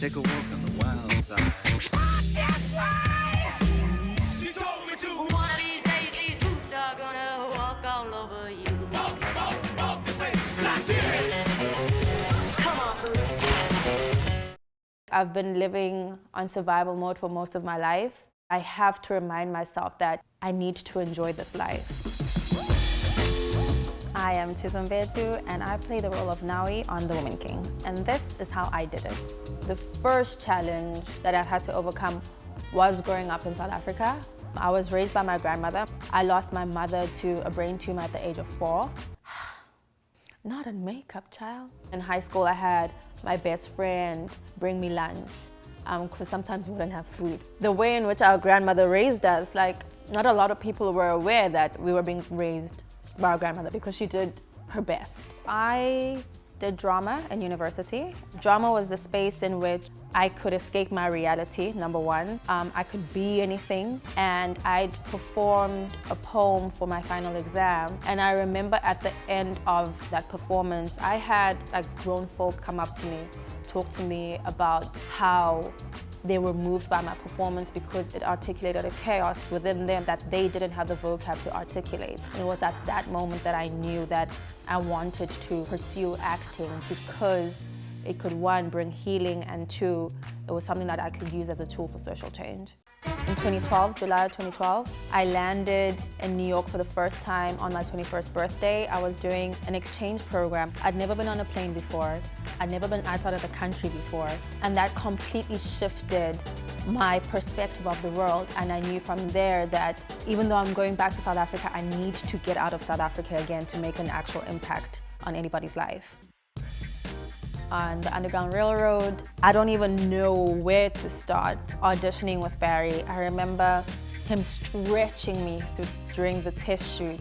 take a walk on the wild side. That's why she told me to. One of these days, these boots are gonna walk all over you. Walk this way, like this. Come on, Bruce. I've been living on survival mode for most of my life. I have to remind myself that I need to enjoy this life. I am Thuso Mbedu and I play the role of Naui on The Woman King. And this is how I did it. The first challenge that I've had to overcome was growing up in South Africa. I was raised by my grandmother. I lost my mother to a brain tumor at the age of 4. Not in makeup, child. In high school, I had my best friend bring me lunch because sometimes we wouldn't have food. The way in which our grandmother raised us, like, not a lot of people were aware that we were being raised by our grandmother because she did her best. I did drama in university. Drama was the space in which I could escape my reality, number one. I could be anything, and I'd performed a poem for my final exam. And I remember at the end of that performance, I had like grown folk come up to me, talk to me about how they were moved by my performance because it articulated a chaos within them that they didn't have the vocab to articulate. It was at that moment that I knew that I wanted to pursue acting because it could, one, bring healing, and two, it was something that I could use as a tool for social change. In 2012, July 2012, I landed in New York for the first time on my 21st birthday. I was doing an exchange program. I'd never been on a plane before. I'd never been outside of the country before. And that completely shifted my perspective of the world. And I knew from there that even though I'm going back to South Africa, I need to get out of South Africa again to make an actual impact on anybody's life. On the Underground Railroad, I don't even know where to start auditioning with Barry. I remember him stretching me during the test shoot,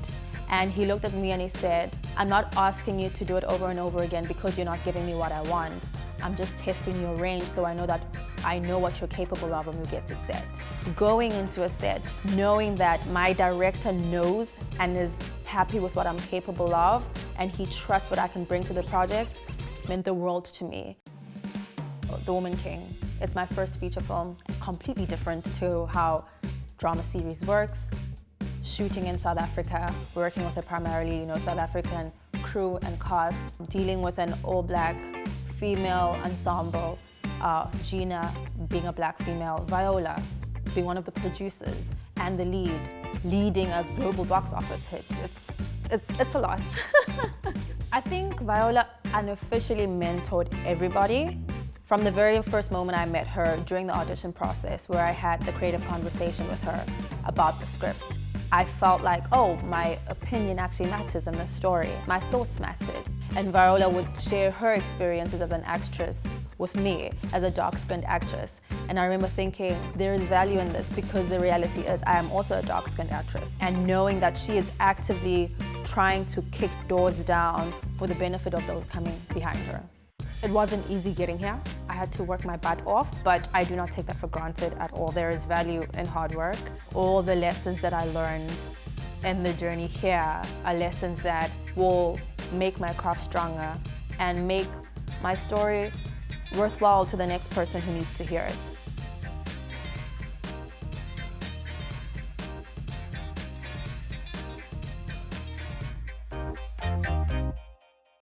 and he looked at me and he said, "I'm not asking you to do it over and over again because you're not giving me what I want. I'm just testing your range so I know what you're capable of when we get to set." Going into a set, knowing that my director knows and is happy with what I'm capable of, and he trusts what I can bring to the project, meant the world to me. The Woman King. It's my first feature film, completely different to how drama series works. Shooting in South Africa, working with a primarily, South African crew and cast, dealing with an all-black female ensemble, Gina being a black female, Viola being one of the producers and the lead, leading a global box office hit. It's a lot. I think Viola unofficially mentored everybody. From the very first moment I met her during the audition process, where I had the creative conversation with her about the script, I felt like, oh, my opinion actually matters in the story. My thoughts mattered. And Viola would share her experiences as an actress with me, as a dark-skinned actress. And I remember thinking, there is value in this because the reality is I am also a dark-skinned actress. And knowing that she is actively trying to kick doors down for the benefit of those coming behind her. It wasn't easy getting here. I had to work my butt off, but I do not take that for granted at all. There is value in hard work. All the lessons that I learned in the journey here are lessons that will make my craft stronger and make my story worthwhile to the next person who needs to hear it.